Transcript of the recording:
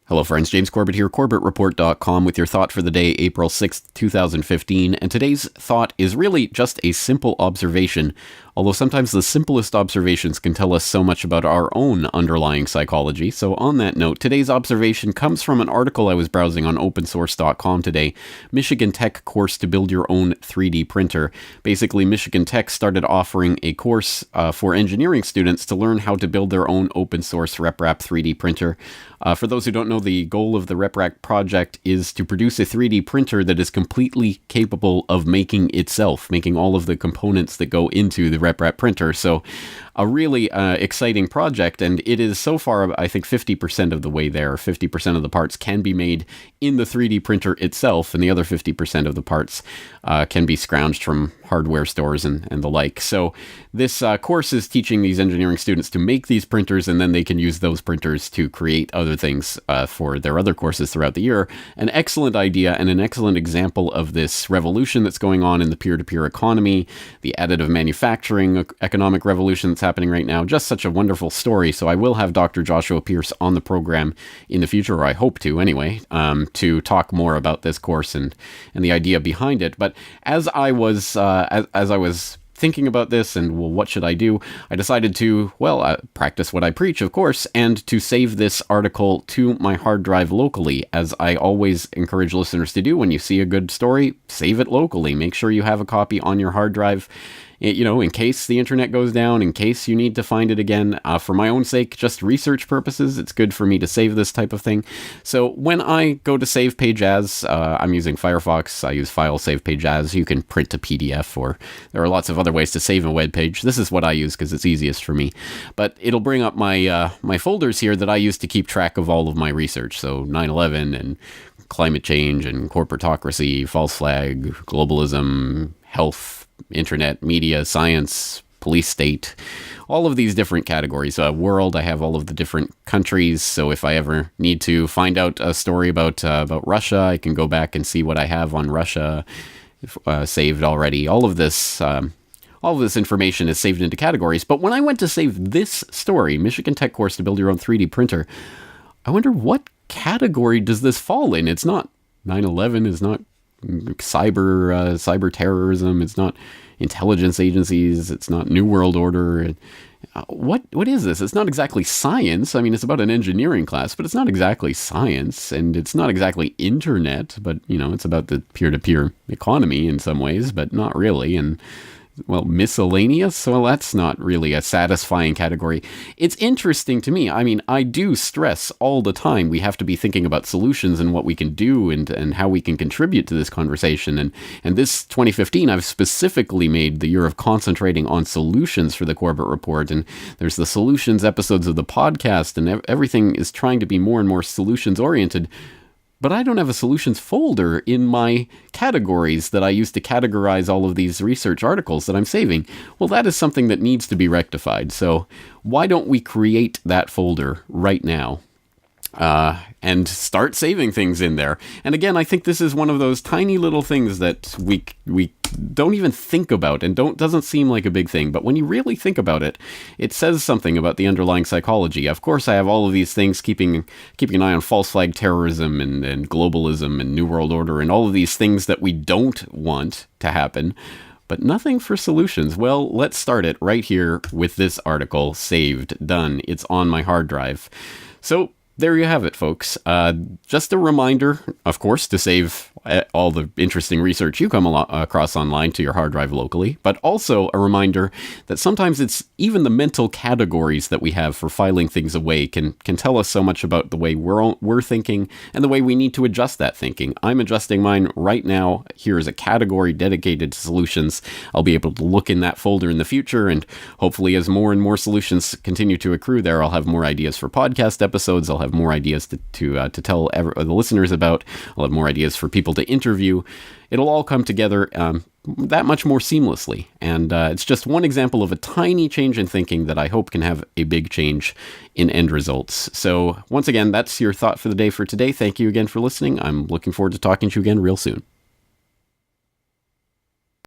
Hello friends, James Corbett here, CorbettReport.com with your thought for the day, April 6th, 2015, and today's thought is really just a simple observation, although sometimes the simplest observations can tell us so much about our own underlying psychology. So on that note, today's observation comes from an article I was browsing on opensource.com today, Michigan Tech course to build your own 3D printer. Basically, Michigan Tech started offering a course for engineering students to learn how to build their own open source RepRap 3D printer. For those who don't know, the goal of the RepRap project is to produce a 3D printer that is completely capable of making itself, making all of the components that go into the RepRap printer. So a really exciting project, and it is so far, I think, 50% of the way there. 50% of the parts can be made in the 3D printer itself, and the other 50% of the parts can be scrounged from hardware stores and the like. So this course is teaching these engineering students to make these printers, and then they can use those printers to create other things for their other courses throughout the year. An excellent idea and an excellent example of this revolution that's going on in the peer-to-peer economy, the additive manufacturing economic revolution that's happening right now. Just such a wonderful story. So I will have Dr. Joshua Pierce on the program in the future, or I hope to anyway, to talk more about this course and the idea behind it. But as I was thinking about this and, well, what should I do? I decided to, practice what I preach, of course, and to save this article to my hard drive locally, as I always encourage listeners to do. When you see a good story, save it locally. Make sure you have a copy on your hard drive, in case the internet goes down, in case you need to find it again. For my own sake, just research purposes, it's good for me to save this type of thing. So when I go to save page as, I'm using Firefox, I use File Save Page As. You can print a PDF, or there are lots of other ways to save a web page. This is what I use because it's easiest for me. But it'll bring up my my folders here that I use to keep track of all of my research. So 9/11 and climate change and corporatocracy, false flag, globalism, health, internet, media, science, police state, all of these different categories. World, I have all of the different countries, so if I ever need to find out a story about Russia, I can go back and see what I have on Russia saved already. All of this information is saved into categories. But when I went to save this story, Michigan Tech course to build your own 3D printer, I wonder, what category does this fall in? It's not 9/11, it's not cyber terrorism, it's not intelligence agencies, it's not New World Order. What is this? It's not exactly science. I mean, it's about an engineering class, but it's not exactly science, and it's not exactly internet, but it's about the peer-to-peer economy in some ways, but not really. And miscellaneous? Well, that's not really a satisfying category. It's interesting to me. I mean, I do stress all the time we have to be thinking about solutions and what we can do and how we can contribute to this conversation. And this 2015, I've specifically made the year of concentrating on solutions for the Corbett Report. And there's the solutions episodes of the podcast, and everything is trying to be more and more solutions-oriented. But I don't have a solutions folder in my categories that I use to categorize all of these research articles that I'm saving. Well, that is something that needs to be rectified. So why don't we create that folder right now? And start saving things in there. And again, I think this is one of those tiny little things that we don't even think about and doesn't seem like a big thing. But when you really think about it, it says something about the underlying psychology. Of course, I have all of these things keeping an eye on false flag terrorism and globalism and New World Order and all of these things that we don't want to happen. But nothing for solutions. Well, let's start it right here with this article. Saved. Done. It's on my hard drive. So there you have it, folks. Just a reminder, of course, to save all the interesting research you come across online to your hard drive locally, but also a reminder that sometimes it's even the mental categories that we have for filing things away can tell us so much about the way we're thinking and the way we need to adjust that thinking. I'm adjusting mine right now. Here is a category dedicated to solutions. I'll be able to look in that folder in the future, and hopefully as more and more solutions continue to accrue there, I'll have more ideas for podcast episodes. I'll have more ideas to tell the listeners about. I'll have more ideas for people to interview. It'll all come together that much more seamlessly. And it's just one example of a tiny change in thinking that I hope can have a big change in end results. So once again, that's your thought for the day for today. Thank you again for listening. I'm looking forward to talking to you again real soon.